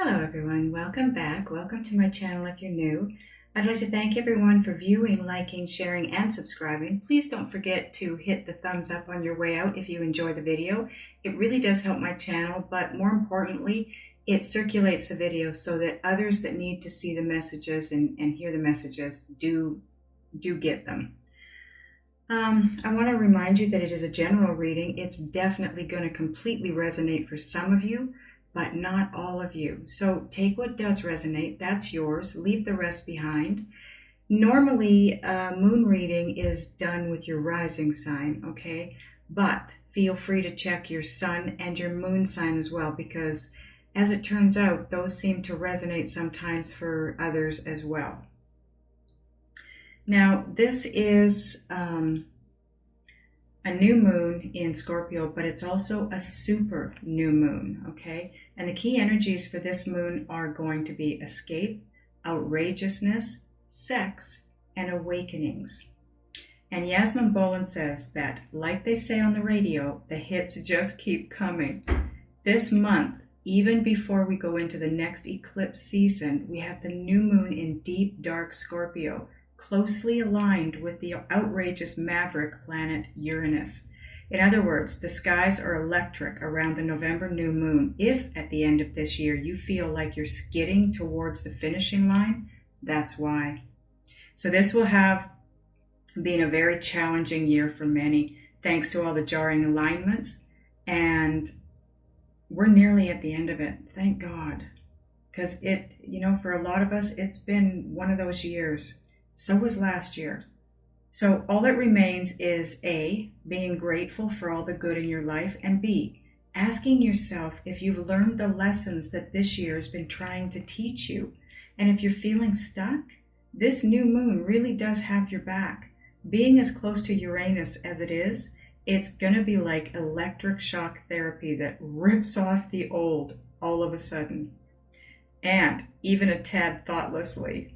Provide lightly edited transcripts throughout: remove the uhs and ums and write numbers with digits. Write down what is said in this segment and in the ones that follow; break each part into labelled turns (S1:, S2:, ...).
S1: Hello everyone, welcome back. Welcome to my channel if you're new. I'd like to thank everyone for viewing, liking, sharing, and subscribing. Please don't forget to hit the thumbs up on your way out if you enjoy the video. It really does help my channel, but more importantly, it circulates the video so that others that need to see the messages and hear the messages do get them. I want to remind you that it is a general reading. It's definitely going to completely resonate for some of you, but not all of you. So take what does resonate, that's yours. Leave the rest behind. Normally, moon reading is done with your rising sign, okay? But feel free to check your sun and your moon sign as well, because as it turns out, those seem to resonate sometimes for others as well. Now, this is a new moon in Scorpio, but it's also a super new moon, okay? And the key energies for this moon are going to be escape, outrageousness, sex, and awakenings. And Yasmin Boland says that, like they say on the radio, the hits just keep coming. This month, even before we go into the next eclipse season, we have the new moon in deep, dark Scorpio, closely aligned with the outrageous maverick planet Uranus. In other words, the skies are electric around the November new moon. If at the end of this year you feel like you're skidding towards the finishing line, that's why. So this will have been a very challenging year for many, thanks to all the jarring alignments, and we're nearly at the end of it, thank God. Because for a lot of us, it's been one of those years. So was last year. So all that remains is A, being grateful for all the good in your life, and B, asking yourself if you've learned the lessons that this year has been trying to teach you. And if you're feeling stuck, this new moon really does have your back. Being as close to Uranus as it is, it's going to be like electric shock therapy that rips off the old all of a sudden, and even a tad thoughtlessly.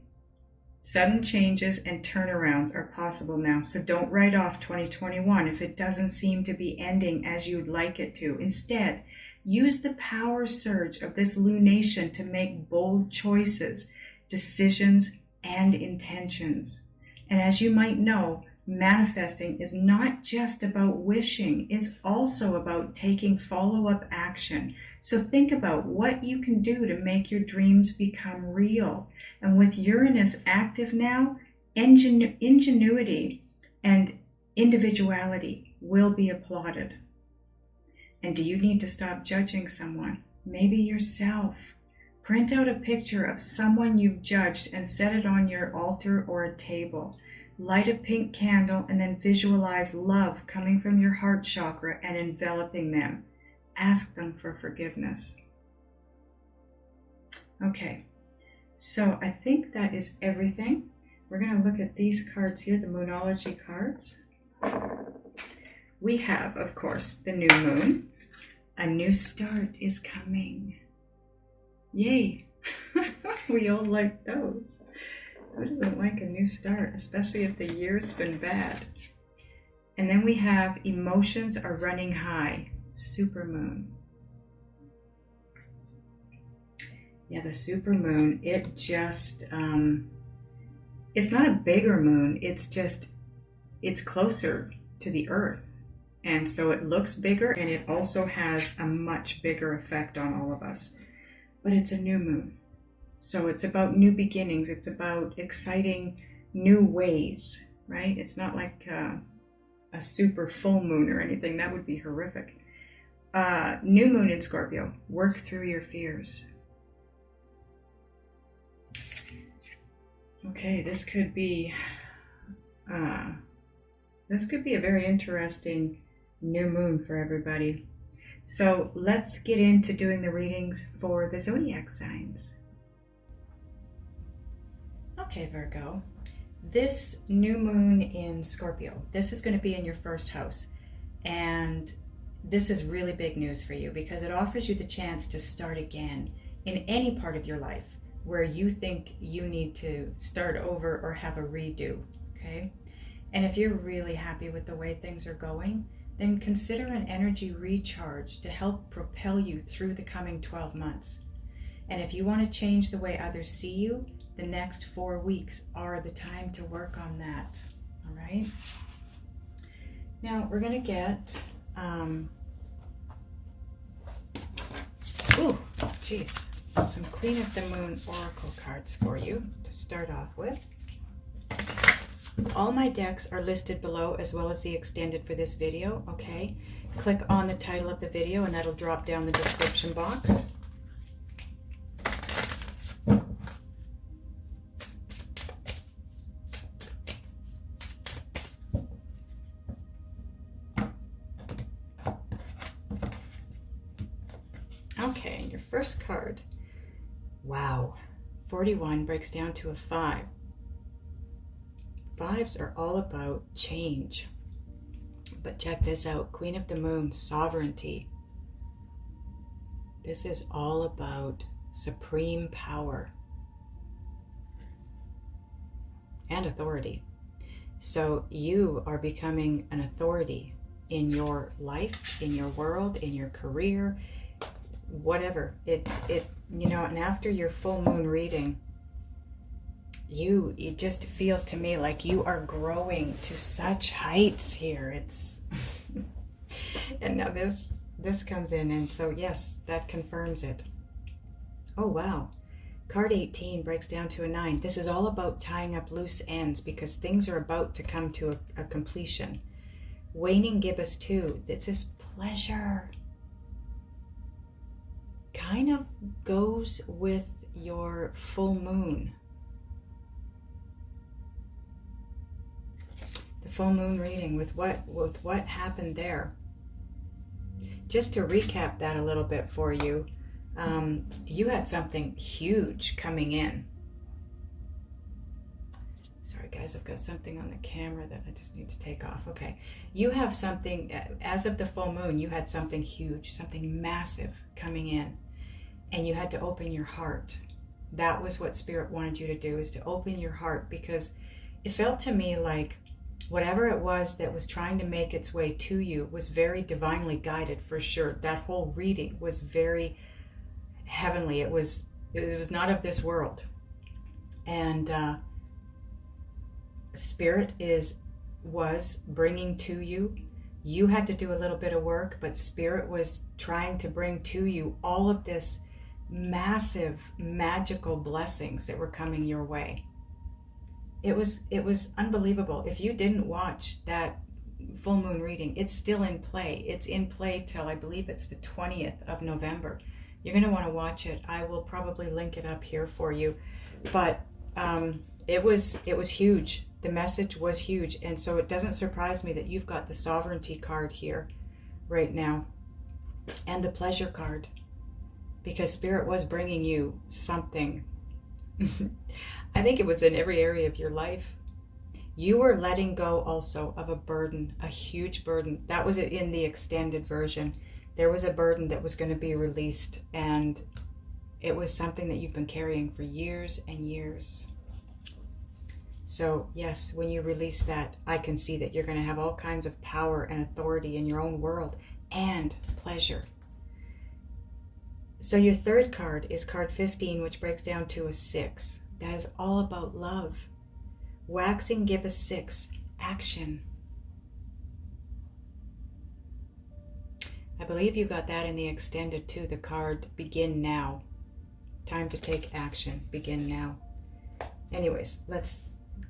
S1: Sudden changes and turnarounds are possible now, so don't write off 2021 if it doesn't seem to be ending as you'd like it to. Instead, use the power surge of this lunation to make bold choices, decisions, and intentions. And as you might know, manifesting is not just about wishing, it's also about taking follow-up action. So think about what you can do to make your dreams become real. And with Uranus active now, ingenuity and individuality will be applauded. And do you need to stop judging someone? Maybe yourself. Print out a picture of someone you've judged and set it on your altar or a table. Light a pink candle and then visualize love coming from your heart chakra and enveloping them. Ask them for forgiveness. Okay, so I think that is everything. We're going to look at these cards here, the Moonology cards. We have, of course, the new moon. A new start is coming. Yay! We all like those. Who doesn't like a new start, especially if the year's been bad? And then we have emotions are running high. Supermoon. Yeah, the supermoon, it just, it's not a bigger moon, it's closer to the earth. And so it looks bigger, and it also has a much bigger effect on all of us. But it's a new moon. So it's about new beginnings. It's about exciting new ways, right? It's not like a super full moon or anything. That would be horrific. New moon in Scorpio. Work through your fears. Okay, this could be a very interesting new moon for everybody. So let's get into doing the readings for the zodiac signs. Okay, Virgo. This new moon in Scorpio, this is going to be in your first house. And this is really big news for you because it offers you the chance to start again in any part of your life where you think you need to start over or have a redo, okay? And if you're really happy with the way things are going, then consider an energy recharge to help propel you through the coming 12 months. And if you want to change the way others see you, the next 4 weeks are the time to work on that. All right. Now we're going to get, some Queen of the Moon Oracle cards for you to start off with. All my decks are listed below as well as the extended for this video, okay? Click on the title of the video and that'll drop down the description box. Okay, your first card. Wow, 41 breaks down to a 5. Fives are all about change. But check this out, Queen of the Moon, sovereignty. This is all about supreme power and authority. So you are becoming an authority in your life, in your world, in your career, whatever. And after your full moon reading, it just feels to me like you are growing to such heights here. It's and now this comes in, and so yes, that confirms it. Oh wow, card 18 breaks down to a 9. This is all about tying up loose ends because things are about to come to a completion. Waning gibbous 2, this is pleasure. Kind of goes with your full moon. The full moon reading with what happened there. Just to recap that a little bit for you, you had something huge coming in. Sorry guys, I've got something on the camera that I just need to take off. Okay, you have something, as of the full moon, you had something huge, something massive coming in. And you had to open your heart. That was what Spirit wanted you to do, is to open your heart, because it felt to me like whatever it was that was trying to make its way to you was very divinely guided, for sure. That whole reading was very heavenly. It was not of this world. And Spirit was bringing to you. You had to do a little bit of work, but Spirit was trying to bring to you all of this massive magical blessings that were coming your way. It was unbelievable. If you didn't watch that full moon reading, it's still in play. It's in play till I believe it's the 20th of November. You're going to want to watch it. I will probably link it up here for you. But it was huge. The message was huge. And so it doesn't surprise me that you've got the sovereignty card here right now and the pleasure card, because Spirit was bringing you something. I think it was in every area of your life. You were letting go also of a burden, a huge burden. That was in the extended version. There was a burden that was going to be released, and it was something that you've been carrying for years and years. So yes, when you release that, I can see that you're going to have all kinds of power and authority in your own world and pleasure. So your third card is card 15, which breaks down to a 6. That is all about love. Waxing gibbous 6, action. I believe you got that in the extended too, the card begin now. Time to take action, begin now. Anyways, let's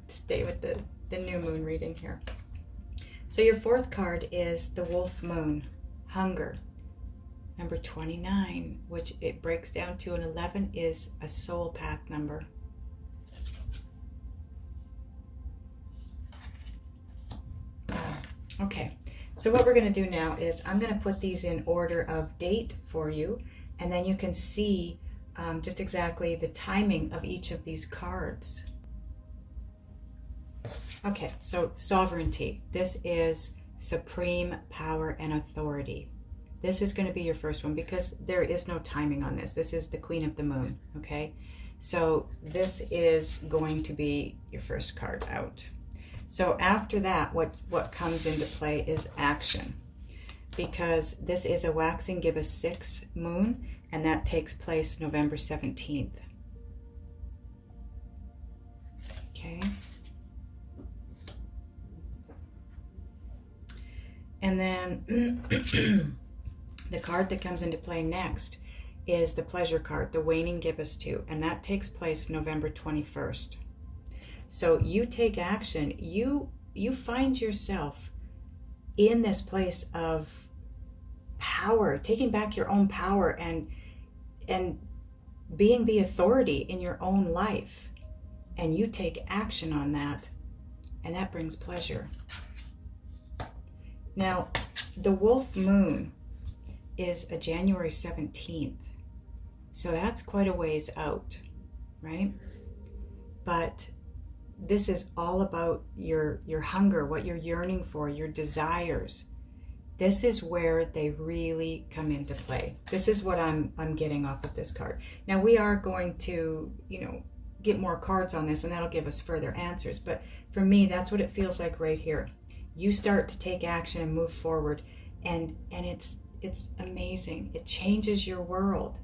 S1: stay with the new moon reading here. So your fourth card is the wolf moon, hunger. Number 29, which it breaks down to an 11, is a soul path number. Okay, so what we're going to do now is I'm going to put these in order of date for you, and then you can see just exactly the timing of each of these cards. Okay, so sovereignty. This is supreme power and authority. This is going to be your first one because there is no timing on this. This is the Queen of the Moon, okay? So this is going to be your first card out. So after that, what comes into play is action. because this is a waxing gibbous 6 moon, and that takes place November 17th. Okay. And then the card that comes into play next is the pleasure card, the waning gibbous 2, and that takes place November 21st. So you take action, you find yourself in this place of power, taking back your own power and being the authority in your own life. And you take action on that, and that brings pleasure. Now, the wolf moon is a January 17th. So that's quite a ways out, right? But this is all about your hunger, what you're yearning for, your desires. This is where they really come into play. This is what I'm getting off of this card. Now we are going to, get more cards on this, and that'll give us further answers. But for me, that's what it feels like right here. You start to take action and move forward, and it's amazing. It changes your world.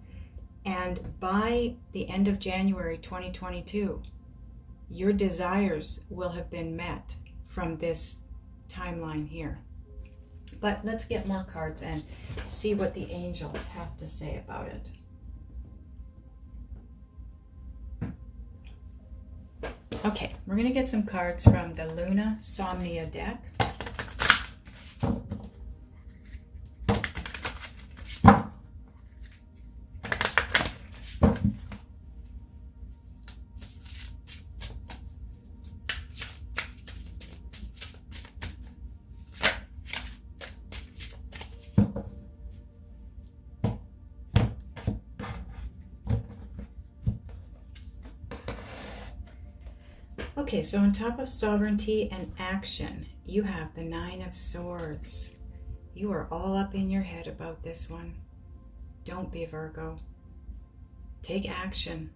S1: And by the end of January 2022, your desires will have been met from this timeline here. But let's get more cards and see what the angels have to say about it. Okay, we're going to get some cards from the Luna Somnia deck. Okay, so on top of sovereignty and action, you have the 9 of Swords. You are all up in your head about this one. Don't be, Virgo. Take action.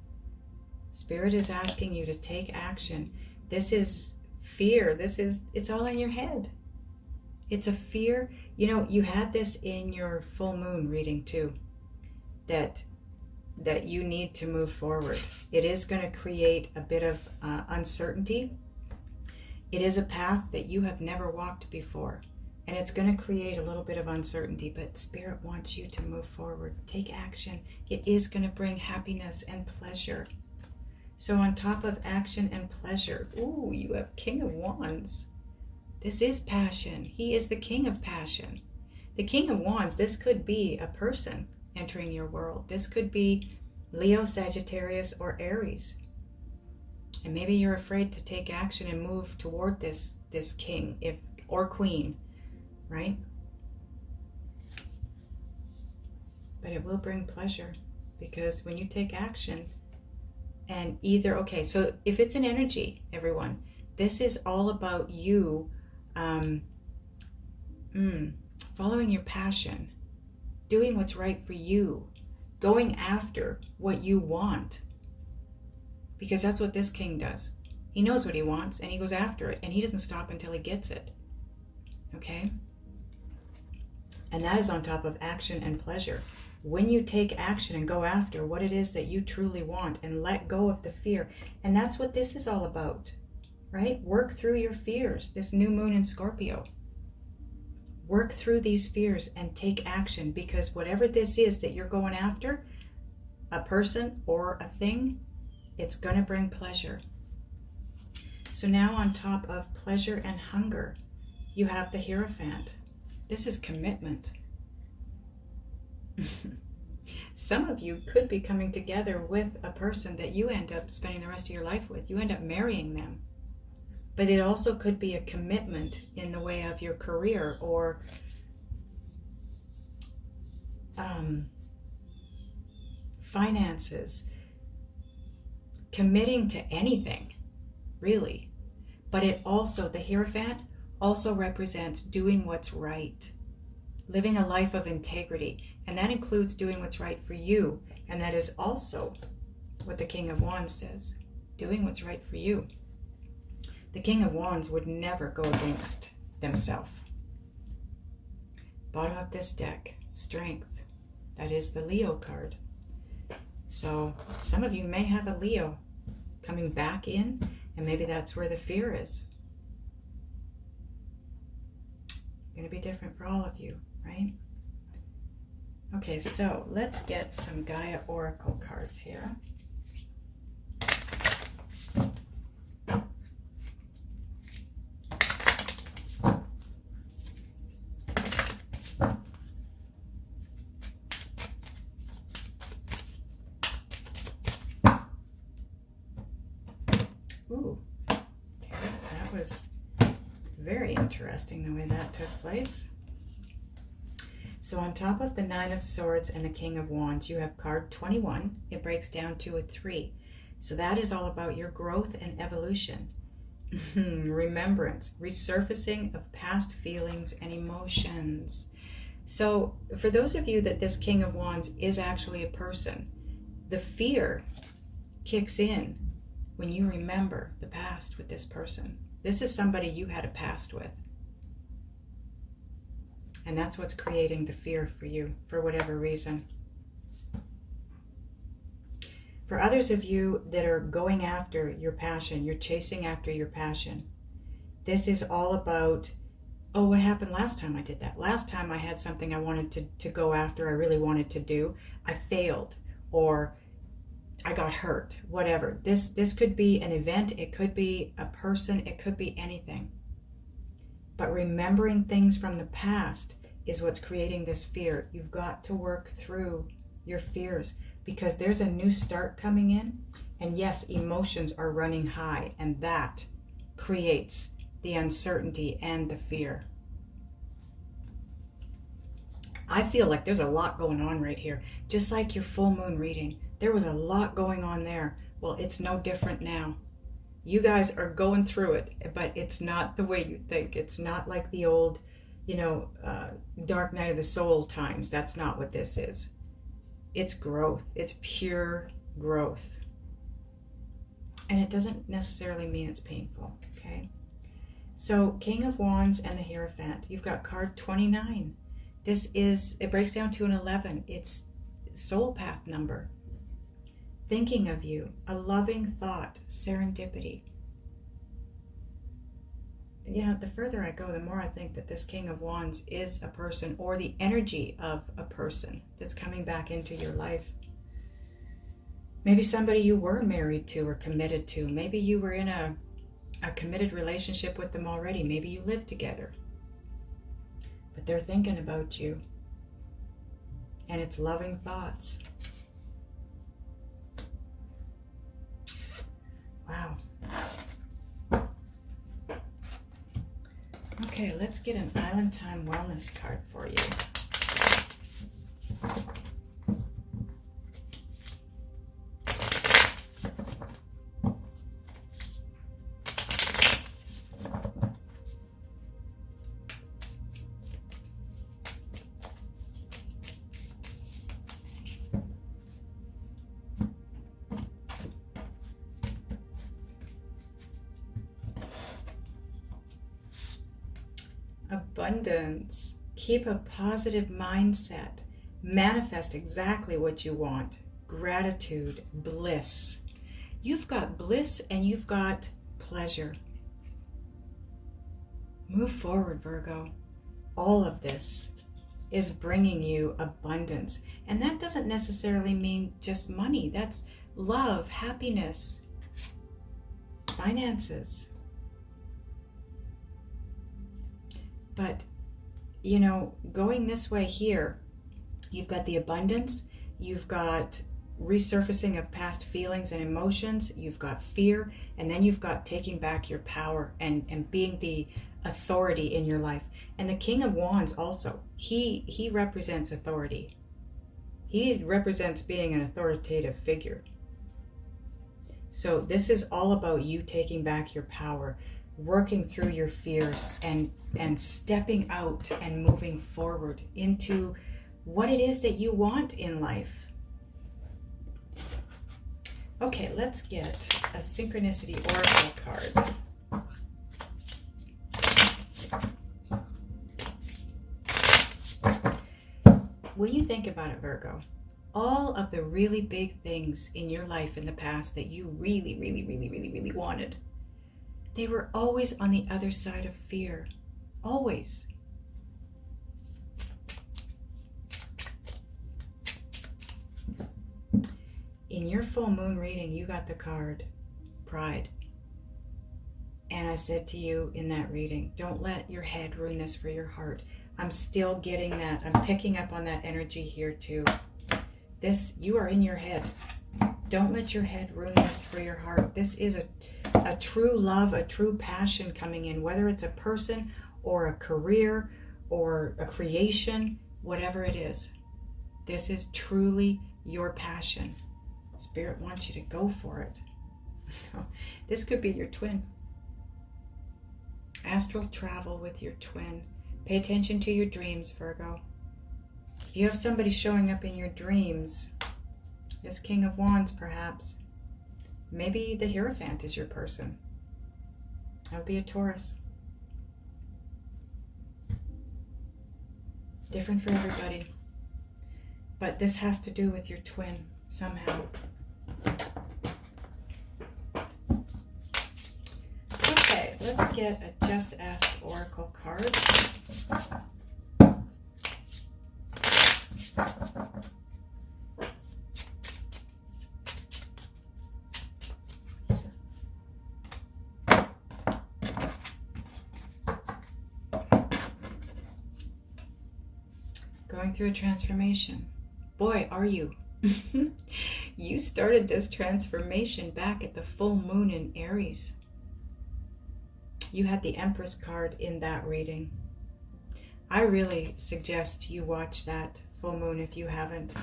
S1: Spirit is asking you to take action. This is fear. It's all in your head. It's a fear. You had this in your full moon reading too, that you need to move forward. It is going to create a bit of uncertainty. It is a path that you have never walked before, and it's going to create a little bit of uncertainty, but Spirit wants you to move forward. Take action. It is going to bring happiness and pleasure. So on top of action and pleasure, ooh, you have King of Wands. This is passion. He is the King of passion. The King of Wands, this could be a person entering your world. This could be Leo, Sagittarius, or Aries. And maybe you're afraid to take action and move toward this king or queen, right? But it will bring pleasure, because when you take action and okay, so if it's an energy, everyone, this is all about you following your passion, doing what's right for you, going after what you want, because that's what this king does. He knows what he wants and he goes after it, and he doesn't stop until he gets it. Okay? And that is on top of action and pleasure. When you take action and go after what it is that you truly want and let go of the fear, and that's what this is all about, right? Work through your fears. This new moon in Scorpio. Work through these fears and take action, because whatever this is that you're going after, a person or a thing, it's going to bring pleasure. So now on top of pleasure and hunger, you have the Hierophant. This is commitment. Some of you could be coming together with a person that you end up spending the rest of your life with. You end up marrying them. But it also could be a commitment in the way of your career or finances. Committing to anything, really. But it also, the Hierophant also represents doing what's right. Living a life of integrity. And that includes doing what's right for you. And that is also what the King of Wands says. Doing what's right for you. The King of Wands would never go against themselves. Bottom of this deck, Strength. That is the Leo card. So some of you may have a Leo coming back in, and maybe that's where the fear is. Going to be different for all of you, right? Okay, so let's get some Gaia Oracle cards here. Ooh, okay, that was very interesting the way that took place. So on top of the Nine of Swords and the King of Wands, you have card 21. It breaks down to a 3. So that is all about your growth and evolution. Remembrance, resurfacing of past feelings and emotions. So for those of you that this King of Wands is actually a person, the fear kicks in when you remember the past with this person. This is somebody you had a past with. And that's what's creating the fear for you, for whatever reason. For others of you that are going after your passion, you're chasing after your passion. This is all about, oh, what happened last time I did that? Last time I had something I wanted to go after, I really wanted to do. I failed, or I got hurt, whatever. This could be an event, it could be a person, it could be anything. But remembering things from the past is what's creating this fear. You've got to work through your fears because there's a new start coming in. And yes, emotions are running high, and that creates the uncertainty and the fear. I feel like there's a lot going on right here. Just like your full moon reading, there was a lot going on there. Well, it's no different now. You guys are going through it, but it's not the way you think. It's not like the old, dark night of the soul times. That's not what this is. It's growth. It's pure growth. And it doesn't necessarily mean it's painful, okay? So King of Wands and the Hierophant. You've got card 29. It breaks down to an 11. It's soul path number. Thinking of you, a loving thought, serendipity. The further I go, the more I think that this King of Wands is a person, or the energy of a person that's coming back into your life. Maybe somebody you were married to or committed to. Maybe you were in a committed relationship with them already. Maybe you live together. But they're thinking about you. And it's loving thoughts. Wow. Okay, let's get an Island Time Wellness card for you. Abundance. Keep a positive mindset. Manifest exactly what you want. Gratitude, bliss. You've got bliss and you've got pleasure. Move forward, Virgo. All of this is bringing you abundance. And that doesn't necessarily mean just money. That's love, happiness, finances. But, going this way here, you've got the abundance, you've got resurfacing of past feelings and emotions, you've got fear, and then you've got taking back your power and being the authority in your life. And the King of Wands also, he represents authority. He represents being an authoritative figure. So this is all about you taking back your power, working through your fears and stepping out and moving forward into what it is that you want in life. Okay, let's get a Synchronicity Oracle card. when you think about it, Virgo, all of the really big things in your life in the past that you really, really, really, really, really wanted, they were always on the other side of fear. Always. In your full moon reading, you got the card Pride. And I said to you in that reading, don't let your head ruin this for your heart. I'm still getting that. I'm picking up on that energy here too. You are in your head. Don't let your head ruin this for your heart. This is a true love, a true passion coming in, whether it's a person or a career or a creation, whatever it is. This is truly your passion. Spirit wants you to go for it. This could be your twin. Astral travel with your twin. Pay attention to your dreams, Virgo. If you have somebody showing up in your dreams, this King of Wands perhaps, maybe the Hierophant is your person. That would be a Taurus. Different for everybody. But this has to do with your twin somehow. Okay, let's get a Just Ask Oracle card. Going through a transformation. Boy, are you. You started this transformation back at the full moon in Aries. You had the Empress card in that reading. I really suggest you watch that full moon if you haven't.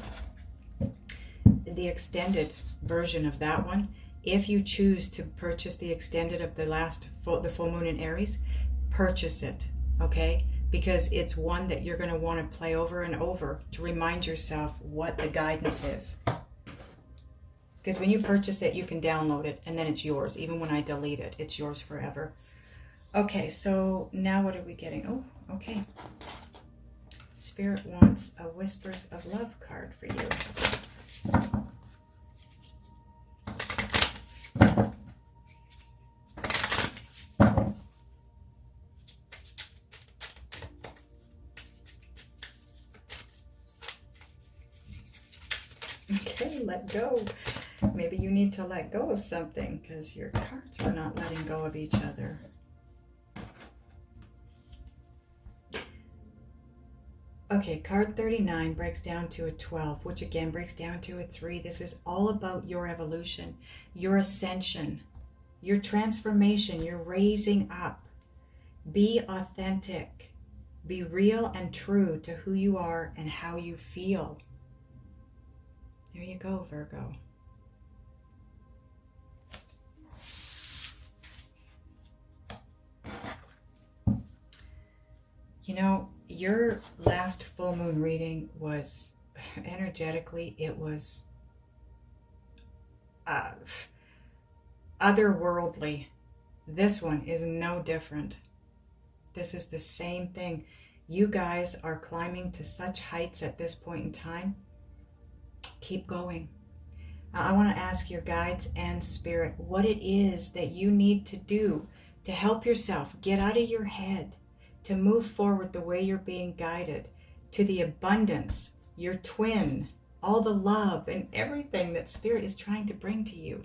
S1: The extended version of that one. If you choose to purchase the extended of the full moon in Aries, purchase it, okay? Because it's one that you're going to want to play over and over to remind yourself what the guidance is. Because when you purchase it, you can download it and then it's yours. Even when I delete it, it's yours forever. Okay, so now what are we getting? Oh, okay. Spirit wants a Whispers of Love card for you. Okay, let go. Maybe you need to let go of something because your cards are not letting go of each other. Okay, card 39 breaks down to a 12, which again breaks down to a 3. This is all about your evolution, your ascension, your transformation, your raising up. Be authentic. Be real and true to who you are and how you feel. There you go, Virgo. You know, your last full moon reading was, energetically, it was otherworldly. This one is no different. This is the same thing. You guys are climbing to such heights at this point in time. Keep going. I want to ask your guides and spirit what it is that you need to do to help yourself get out of your head, to move forward the way you're being guided, to the abundance, your twin, all the love and everything that Spirit is trying to bring to you.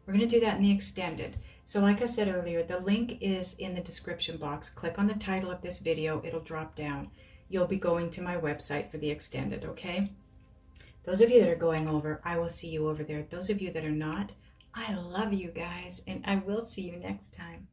S1: We're going to do that in the extended. So like I said earlier, the link is in the description box. Click on the title of this video. It'll drop down. You'll be going to my website for the extended, okay? Those of you that are going over, I will see you over there. Those of you that are not, I love you guys, and I will see you next time.